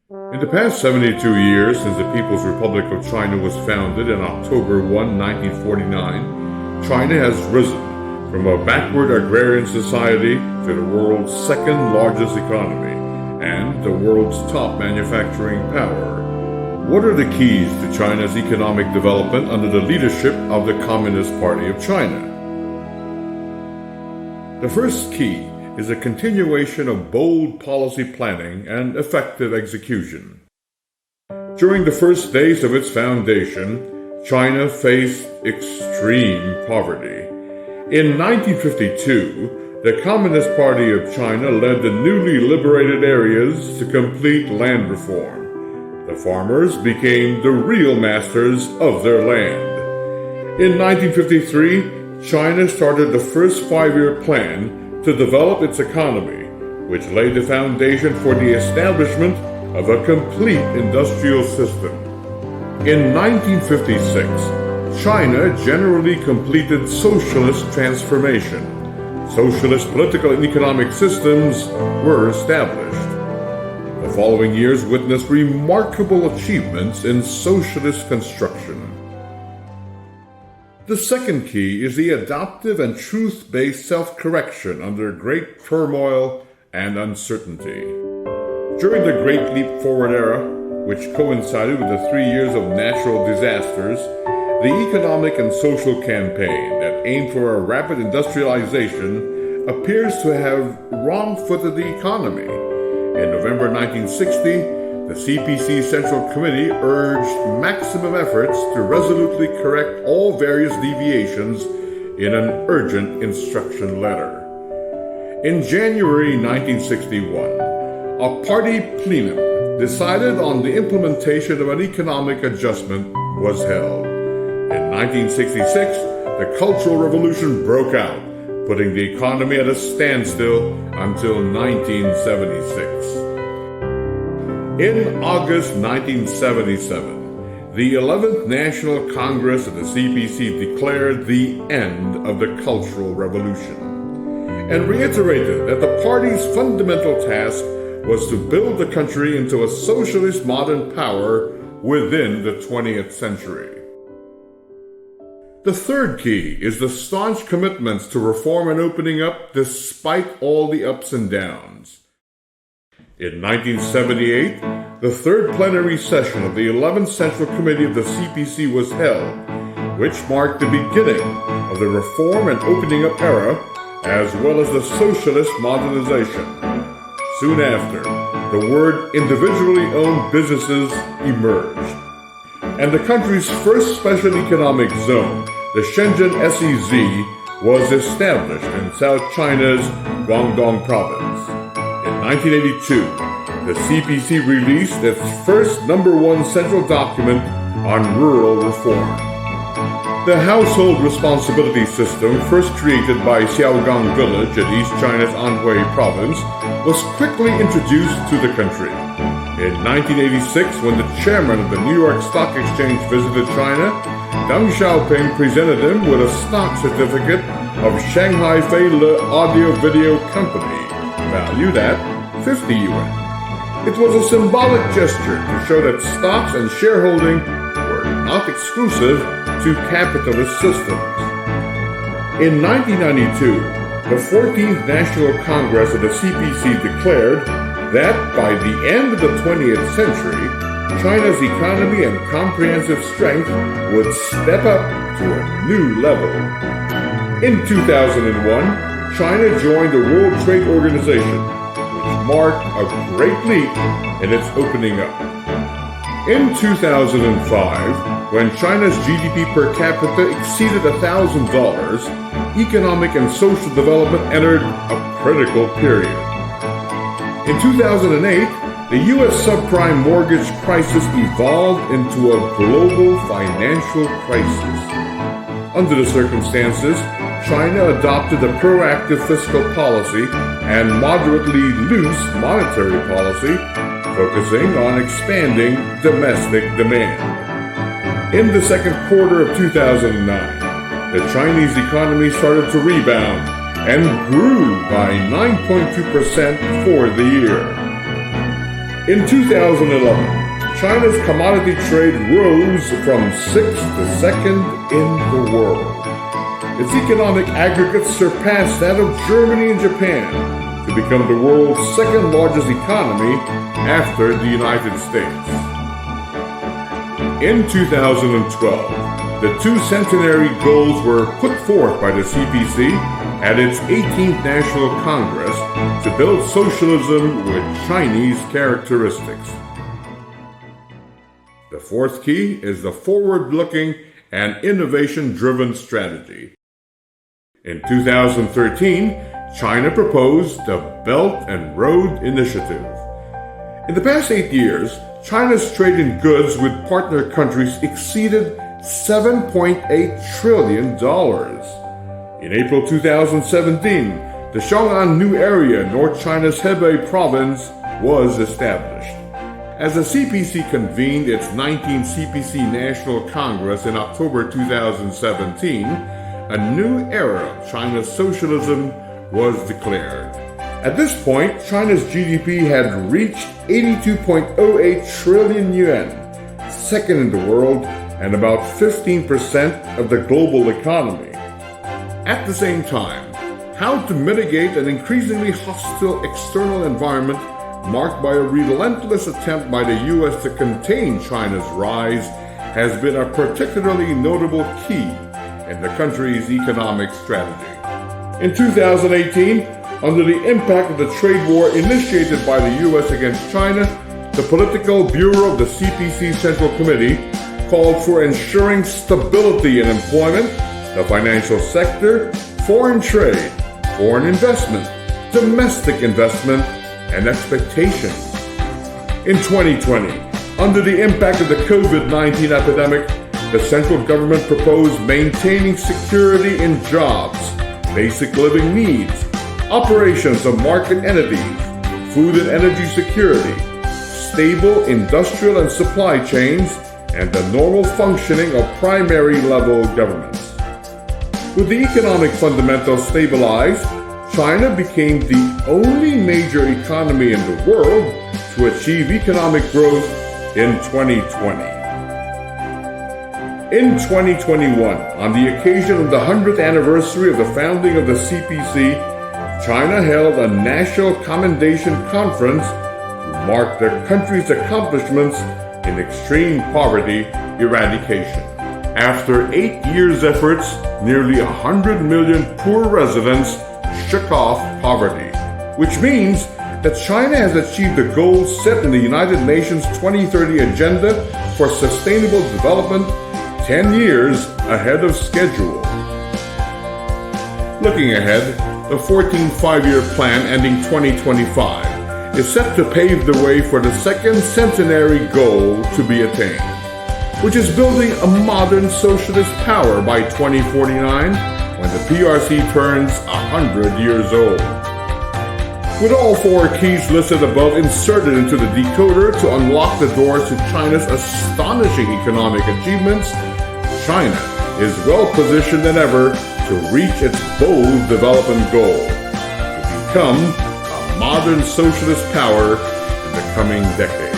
In the past 72 years since the People's Republic of China was founded in October 1, 1949, China has risen from a backward agrarian society to the world's second largest economy and the world's top manufacturing power. What are the keys to China's economic development under the leadership of the Communist Party of China? The first key is a continuation of bold policy planning and effective execution. During the first days of its foundation, China faced extreme poverty. In 1952, the Communist Party of China led the newly liberated areas to complete land reform. The farmers became the real masters of their land. In 1953, China started the first five-year plan to develop its economy, which laid the foundation for the establishment of a complete industrial system. In 1956, China generally completed socialist transformation. Socialist political and economic systems were established. The following years witnessed remarkable achievements in socialist construction. The second key is the adaptive and truth-based self-correction under great turmoil and uncertainty. During the Great Leap Forward era, which coincided with the 3 years of natural disasters, the economic and social campaign that aimed for a rapid industrialization appears to have wrong-footed the economy. In November 1960, the CPC Central Committee urged maximum efforts to resolutely correct all various deviations in an urgent instruction letter. In January 1961, a party plenum decided on the implementation of an economic adjustment was held. In 1966, the Cultural Revolution broke out, putting the economy at a standstill until 1976. In August 1977, the 11th National Congress of the CPC declared the end of the Cultural Revolution and reiterated that the party's fundamental task was to build the country into a socialist modern power within the 20th century. The third key is the staunch commitments to reform and opening up despite all the ups and downs. In 1978, the third plenary session of the 11th Central Committee of the CPC was held, which marked the beginning of the reform and opening up era, as well as the socialist modernization. Soon after, the word individually owned businesses emerged, and the country's first special economic zone, the Shenzhen SEZ, was established in South China's Guangdong province. In 1982, the CPC released its first #1 central document on rural reform. The household responsibility system, first created by Xiaogang village in East China's Anhui province, was quickly introduced to the country. In 1986, when the chairman of the New York Stock Exchange visited China, Deng Xiaoping presented him with a stock certificate of Shanghai Feile Audio Video Company, valued at 50 yuan. It was a symbolic gesture to show that stocks and shareholding were not exclusive to capitalist systems. In 1992, the 14th National Congress of the CPC declared that by the end of the 20th century, China's economy and comprehensive strength would step up to a new level. In 2001, China joined the World Trade Organization, which marked a great leap in its opening up. In 2005, when China's GDP per capita exceeded $1,000, economic and social development entered a critical period. In 2008, the U.S. subprime mortgage crisis evolved into a global financial crisis. Under the circumstances, China adopted a proactive fiscal policy and moderately loose monetary policy, focusing on expanding domestic demand. In the second quarter of 2009, the Chinese economy started to rebound and grew by 9.2% for the year. In 2011, China's commodity trade rose from 6th to 2nd in the world. Its economic aggregate surpassed that of Germany and Japan to become the world's second largest economy after the United States. In 2012, the two centenary goals were put forth by the CPC at its 18th National Congress to build socialism with Chinese characteristics. The fourth key is the forward-looking and innovation-driven strategy. In 2013, China proposed the Belt and Road Initiative. In the past 8 years, China's trade in goods with partner countries exceeded $7.8 trillion. In April 2017, the Xiong'an New Area, North China's Hebei province, was established. As the CPC convened its 19th CPC National Congress in October 2017, a new era of China's socialism was declared. At this point, China's GDP had reached 82.08 trillion yuan, second in the world and about 15% of the global economy. At the same time, how to mitigate an increasingly hostile external environment marked by a relentless attempt by the U.S. to contain China's rise has been a particularly notable key in the country's economic strategy. In 2018, under the impact of the trade war initiated by the U.S. against China, the Political Bureau of the CPC Central Committee called for ensuring stability in employment, the financial sector, foreign trade, foreign investment, domestic investment, and expectation. In 2020, under the impact of the COVID-19 epidemic, the central government proposed maintaining security in jobs, basic living needs, operations of market entities, food and energy security, stable industrial and supply chains, and the normal functioning of primary level governments. With the economic fundamentals stabilized, China became the only major economy in the world to achieve economic growth in 2020. In 2021, on the occasion of the 100th anniversary of the founding of the CPC, China held a national commendation conference to mark the country's accomplishments in extreme poverty eradication. After 8 years' efforts, nearly 100 million poor residents shook off poverty, which means that China has achieved the goals set in the United Nations 2030 Agenda for Sustainable Development 10 years ahead of schedule. Looking ahead, the 14th five-year plan ending 2025 is set to pave the way for the second centenary goal to be attained, which is building a modern socialist power by 2049 when the PRC turns 100 years old. With all four keys listed above inserted into the decoder to unlock the doors to China's astonishing economic achievements, China is well positioned than ever to reach its bold development goal, to become a modern socialist power in the coming decade.